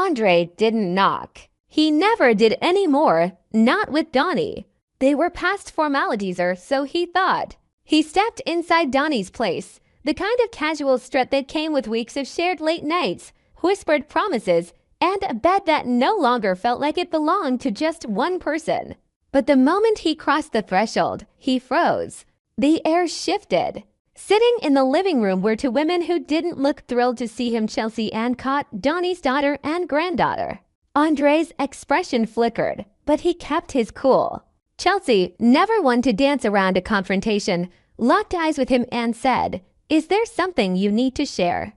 Andre didn't knock. He never did any more, not with Donnie. They were past formalities, or so he thought. He stepped inside Donnie's place, the kind of casual strut that came with weeks of shared late nights, whispered promises, and a bed that no longer felt like it belonged to just one person. But the moment he crossed the threshold, he froze. The air shifted. Sitting in the living room were two women who didn't look thrilled to see him, Chelsea and Cott, Donnie's daughter and granddaughter. Andre's expression flickered, but he kept his cool. Chelsea, never one to dance around a confrontation, locked eyes with him and said, "Is there something you need to share?"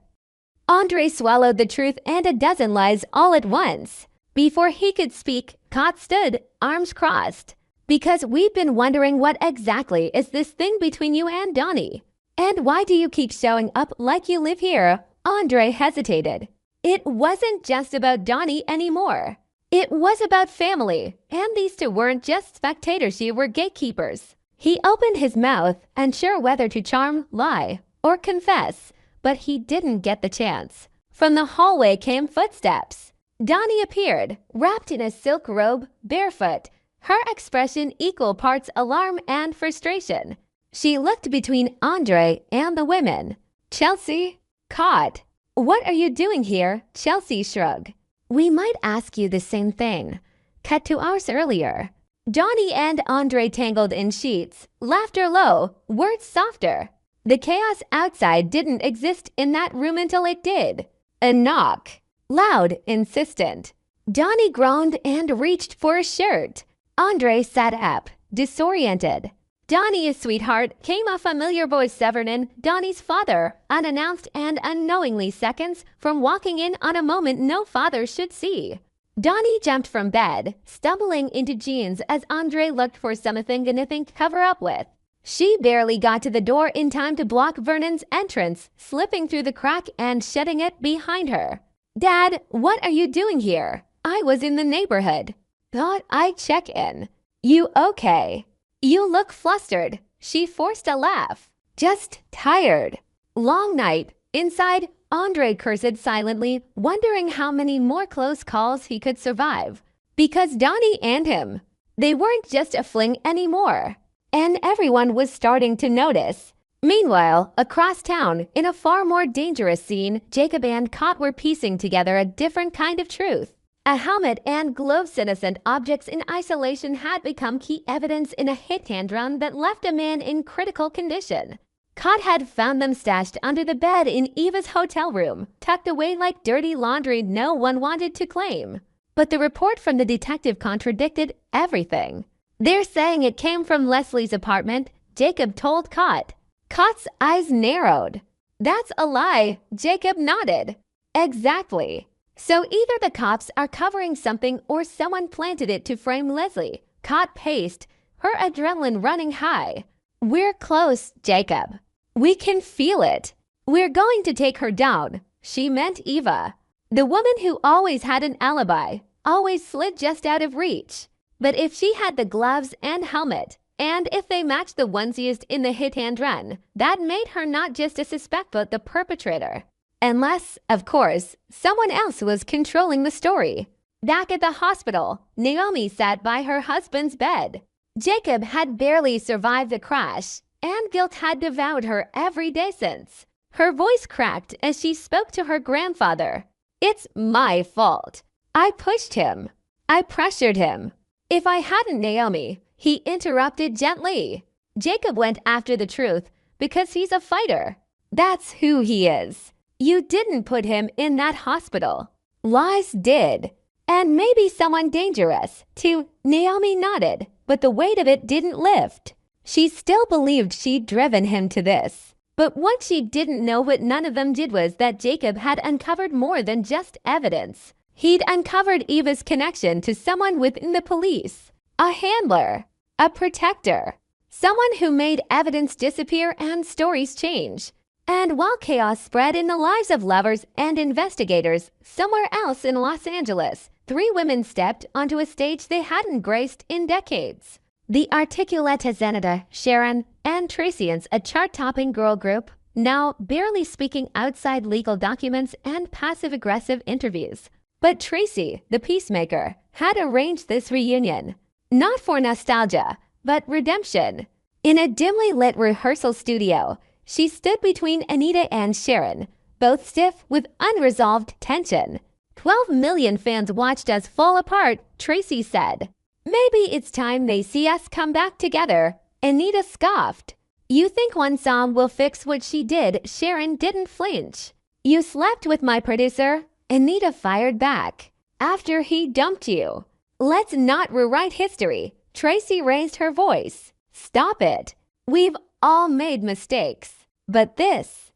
Andre swallowed the truth and a dozen lies all at once. Before he could speak, Cott stood, arms crossed. "Because we've been wondering what exactly is this thing between you and Donnie. And why do you keep showing up like you live here?" Andre hesitated. It wasn't just about Donnie anymore. It was about family, and these two weren't just spectators, they were gatekeepers. He opened his mouth, unsure whether to charm, lie, or confess, but he didn't get the chance. From the hallway came footsteps. Donnie appeared, wrapped in a silk robe, barefoot, her expression equal parts alarm and frustration. She looked between Andre and the women. "Chelsea?" "Cott." "What are you doing here?" Chelsea shrugged. "We might ask you the same thing." Cut to hours earlier. Donnie and Andre tangled in sheets, laughter low, words softer. The chaos outside didn't exist in that room until it did. A knock. Loud, insistent. Donnie groaned and reached for a shirt. Andre sat up, disoriented. "Donnie, sweetheart," came a familiar voice, Severnon, Donnie's father, unannounced and unknowingly seconds from walking in on a moment no father should see. Donnie jumped from bed, stumbling into jeans as Andre looked for something to cover up with. She barely got to the door in time to block Vernon's entrance, slipping through the crack and shutting it behind her. "Dad, what are you doing here?" "I was in the neighborhood. Thought I'd check in." "You okay?" "You look flustered." She forced a laugh. "Just tired." Long night. Inside, Andre cursed silently, wondering how many more close calls he could survive. Because Donnie and him, they weren't just a fling anymore. And everyone was starting to notice. Meanwhile, across town, in a far more dangerous scene, Jacob and Cott were piecing together a different kind of truth. A helmet and gloves, innocent objects in isolation, had become key evidence in a hit-and run that left a man in critical condition. Cott had found them stashed under the bed in Eva's hotel room, tucked away like dirty laundry no one wanted to claim. But the report from the detective contradicted everything. "They're saying it came from Leslie's apartment," Jacob told Cott. Cott's eyes narrowed. "That's a lie," Jacob nodded. "Exactly. So either the cops are covering something or someone planted it to frame Leslie." Cott paced, her adrenaline running high. "We're close, Jacob. We can feel it. We're going to take her down." She meant Eva. The woman who always had an alibi, always slid just out of reach. But if she had the gloves and helmet, and if they matched the ones used in the hit-and run, that made her not just a suspect but the perpetrator. Unless, of course, someone else was controlling the story. Back at the hospital, Naomi sat by her husband's bed. Jacob had barely survived the crash, and guilt had devoured her every day since. Her voice cracked as she spoke to her grandfather. "It's my fault. I pushed him. I pressured him." "If I hadn't, Naomi," he interrupted gently. "Jacob went after the truth because he's a fighter. That's who he is. You didn't put him in that hospital. Lies did. And maybe someone dangerous, too." Naomi nodded, but the weight of it didn't lift. She still believed she'd driven him to this. But what she didn't know, what none of them did, was that Jacob had uncovered more than just evidence. He'd uncovered Eva's connection to someone within the police. A handler. A protector. Someone who made evidence disappear and stories change. And while chaos spread in the lives of lovers and investigators, somewhere else in Los Angeles, three women stepped onto a stage they hadn't graced in decades. The articulate Zenata, Sharon, and Tracians, a chart-topping girl group, now barely speaking outside legal documents and passive-aggressive interviews. But Tracy, the peacemaker, had arranged this reunion. Not for nostalgia, but redemption. In a dimly lit rehearsal studio, she stood between Anita and Sharon, both stiff with unresolved tension. 12 million fans watched us fall apart, Tracy said. Maybe it's time they see us come back together, Anita scoffed. You think one song will fix what she did? Sharon didn't flinch. You slept with my producer, Anita fired back. After he dumped you. Let's not rewrite history. Tracy raised her voice. Stop it. We've all made mistakes. But this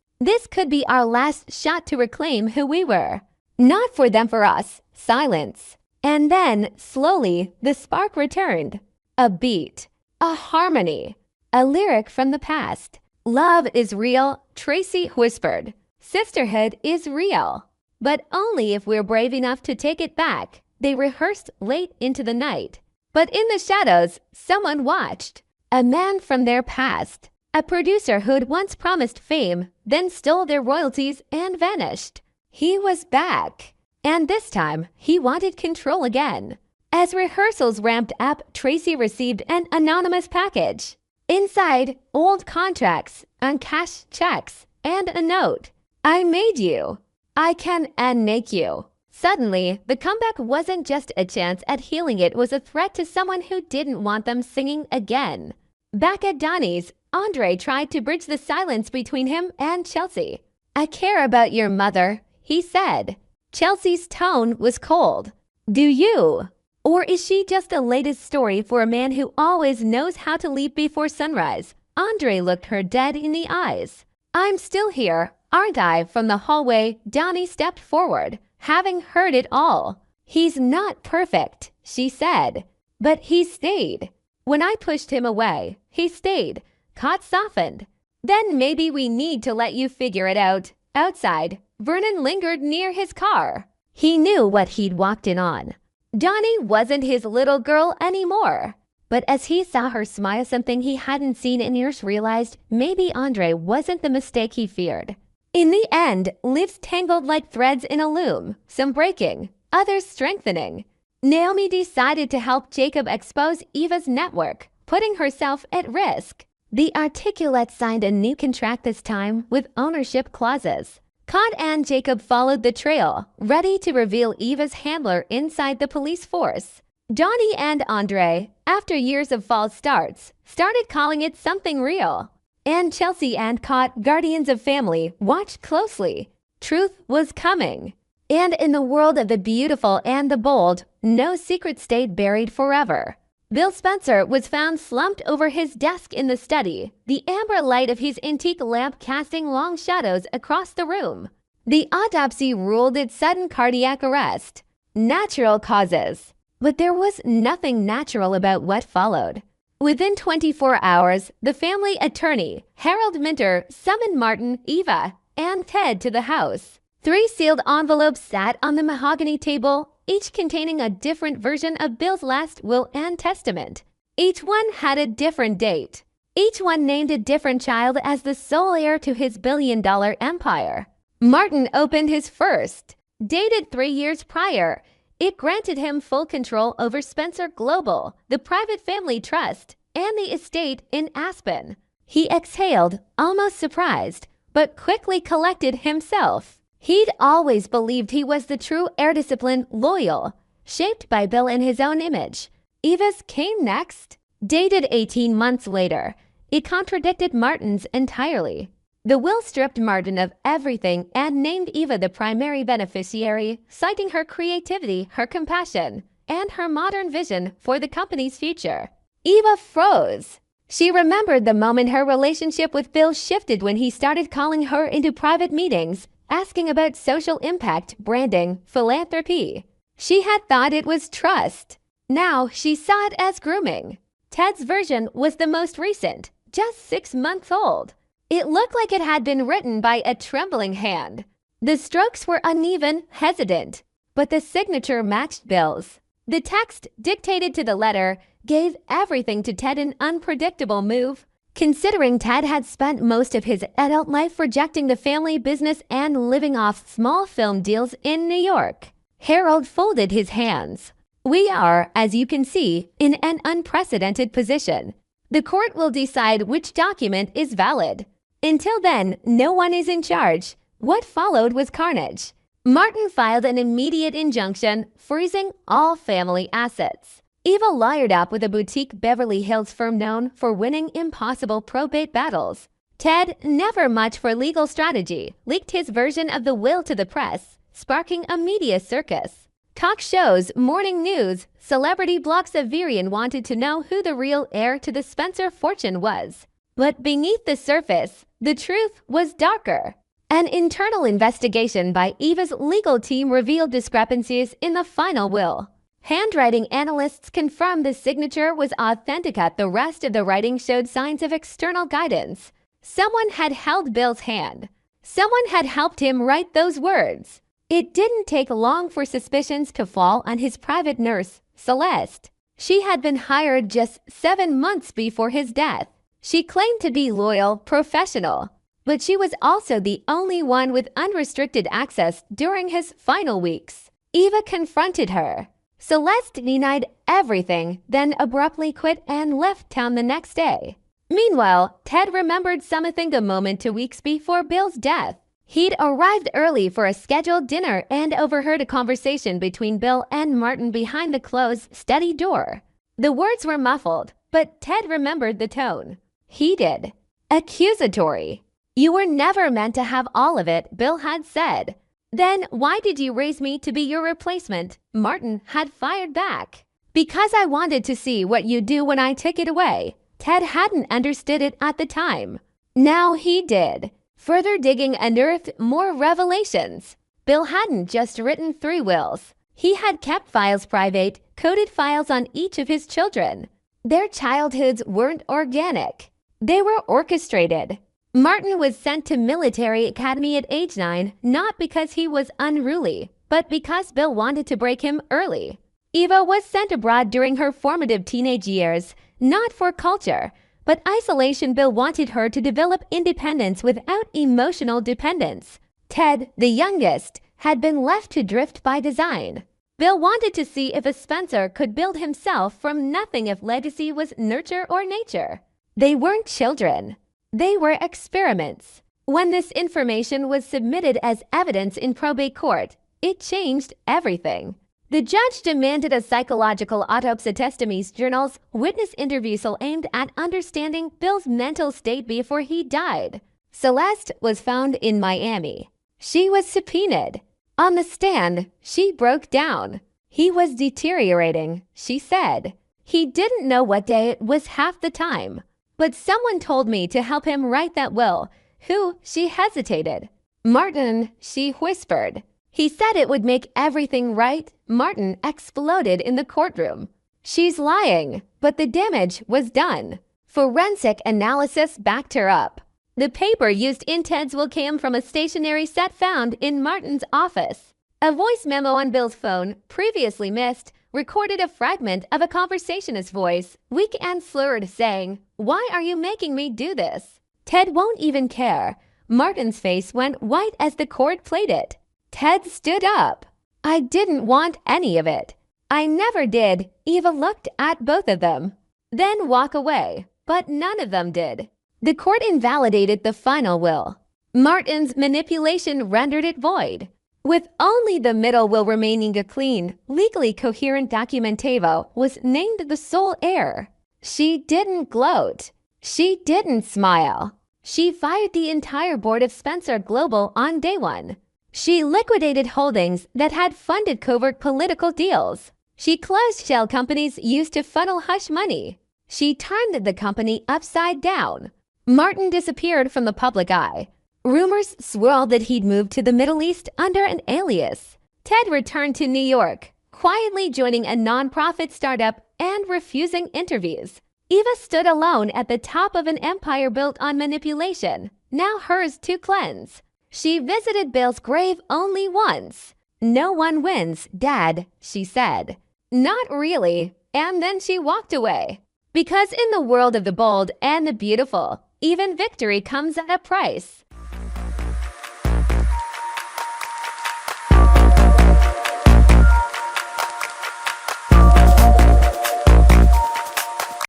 could be our last shot to reclaim who we were. Not for them, for us. Silence. And then, slowly, the spark returned. A beat. A harmony. A lyric from the past. Love is real, Tracy whispered. Sisterhood is real. But only if we're brave enough to take it back. They rehearsed late into the night. But in the shadows, someone watched. A man from their past. A producer who'd once promised fame, then stole their royalties and vanished. He was back. And this time, he wanted control again. As rehearsals ramped up, Tracy received an anonymous package. Inside, old contracts, uncashed checks, and a note. I made you. I can unmake you. Suddenly, the comeback wasn't just a chance at healing, it was a threat to someone who didn't want them singing again. Back at Donnie's, Andre tried to bridge the silence between him and Chelsea. I care about your mother, he said. Chelsea's tone was cold. Do you? Or is she just the latest story for a man who always knows how to leap before sunrise? Andre looked her dead in the eyes. I'm still here, aren't I? From the hallway, Donnie stepped forward, having heard it all. He's not perfect, she said. But he stayed. When I pushed him away, he stayed. Caught softened. Then maybe we need to let you figure it out. Outside, Vernon lingered near his car. He knew what he'd walked in on. Donnie wasn't his little girl anymore. But as he saw her smile, something he hadn't seen in years, realized maybe Andre wasn't the mistake he feared. In the end, lives tangled like threads in a loom, some breaking, others strengthening. Naomi decided to help Jacob expose Eva's network, putting herself at risk. The Articulate signed a new contract this time with ownership clauses. Cod and Jacob followed the trail, ready to reveal Eva's handler inside the police force. Donnie and Andre, after years of false starts, started calling it something real. And Chelsea and Cod, guardians of family, watched closely. Truth was coming. And in the world of the beautiful and the bold, no secret stayed buried forever. Bill Spencer was found slumped over his desk in the study, the amber light of his antique lamp casting long shadows across the room. The autopsy ruled it sudden cardiac arrest. Natural causes. But there was nothing natural about what followed. Within 24 hours, the family attorney, Harold Minter, summoned Martin, Eva, and Ted to the house. 3 sealed envelopes sat on the mahogany table, each containing a different version of Bill's last will and testament. Each one had a different date. Each one named a different child as the sole heir to his billion-dollar empire. Martin opened his first, dated 3 years prior. It granted him full control over Spencer Global, the private family trust, and the estate in Aspen. He exhaled, almost surprised, but quickly collected himself. He'd always believed he was the true heir, disciplined, loyal, shaped by Bill in his own image. Eva's came next. Dated 18 months later, it contradicted Martin's entirely. The will stripped Martin of everything and named Eva the primary beneficiary, citing her creativity, her compassion, and her modern vision for the company's future. Eva froze. She remembered the moment her relationship with Bill shifted when he started calling her into private meetings, asking about social impact, branding, philanthropy. She had thought it was trust. Now she saw it as grooming. Ted's version was the most recent, just 6 months old. It looked like it had been written by a trembling hand. The strokes were uneven, hesitant, but the signature matched Bill's. The text, dictated to the letter, gave everything to Ted, an unpredictable move. Considering Ted had spent most of his adult life rejecting the family business and living off small film deals in New York. Harold folded his hands. We are, as you can see, in an unprecedented position. The court will decide which document is valid. Until then, no one is in charge. What followed was carnage. Martin filed an immediate injunction, freezing all family assets. Eva lawyered up with a boutique Beverly Hills firm known for winning impossible probate battles. Ted, never much for legal strategy, leaked his version of the will to the press, sparking a media circus. Talk shows, morning news, celebrity blogs of Virion wanted to know who the real heir to the Spencer fortune was. But beneath the surface, the truth was darker. An internal investigation by Eva's legal team revealed discrepancies in the final will. Handwriting analysts confirmed the signature was authentic. The rest of the writing showed signs of external guidance. Someone had held Bill's hand. Someone had helped him write those words. It didn't take long for suspicions to fall on his private nurse, Celeste. She had been hired just 7 months before his death. She claimed to be loyal, professional, but she was also the only one with unrestricted access during his final weeks. Eva confronted her. Celeste denied everything, then abruptly quit and left town the next day. Meanwhile, Ted remembered something a moment 2 weeks before Bill's death. He'd arrived early for a scheduled dinner and overheard a conversation between Bill and Martin behind the closed, study door. The words were muffled, but Ted remembered the tone. He did. Accusatory. You were never meant to have all of it, Bill had said. Then why did you raise me to be your replacement? Martin had fired back. Because I wanted to see what you'd do when I took it away. Ted hadn't understood it at the time. Now he did. Further digging unearthed more revelations. Bill hadn't just written 3 wills. He had kept files private, coded files on each of his children. Their childhoods weren't organic. They were orchestrated. Martin was sent to military academy at age 9, not because he was unruly, but because Bill wanted to break him early. Eva was sent abroad during her formative teenage years, not for culture, but isolation. Bill wanted her to develop independence without emotional dependence. Ted, the youngest, had been left to drift by design. Bill wanted to see if a Spencer could build himself from nothing, if legacy was nurture or nature. They weren't children. They were experiments. When this information was submitted as evidence in probate court, it changed everything. The judge demanded a psychological autopsy, testimonies, journals, witness interviews aimed at understanding Bill's mental state before he died. Celeste was found in Miami. She was subpoenaed. On the stand, she broke down. He was deteriorating, she said. He didn't know what day it was half the time. But someone told me to help him write that will. Who? She hesitated. Martin, she whispered. He said it would make everything right. Martin exploded in the courtroom. She's lying, but the damage was done. Forensic analysis backed her up. The paper used in Ted's will came from a stationery set found in Martin's office. A voice memo on Bill's phone, previously missed, recorded a fragment of a conversationist's voice, weak and slurred, saying, "Why are you making me do this?" Ted won't even care. Martin's face went white as the court played it. Ted stood up. I didn't want any of it. I never did. Eva looked at both of them. Then walk away. But none of them did. The court invalidated the final will. Martin's manipulation rendered it void. With only the middle will remaining a clean, legally coherent document, Eva was named the sole heir. She didn't gloat. She didn't smile. She fired the entire board of Spencer Global on day one. She liquidated holdings that had funded covert political deals. She closed shell companies used to funnel hush money. She turned the company upside down. Martin disappeared from the public eye. Rumors swirled that he'd moved to the Middle East under an alias. Ted returned to New York, quietly joining a nonprofit startup and refusing interviews. Eva stood alone at the top of an empire built on manipulation, now hers to cleanse. She visited Bill's grave only once. "No one wins, Dad," she said. "Not really." And then she walked away. Because in the world of the bold and the beautiful, even victory comes at a price.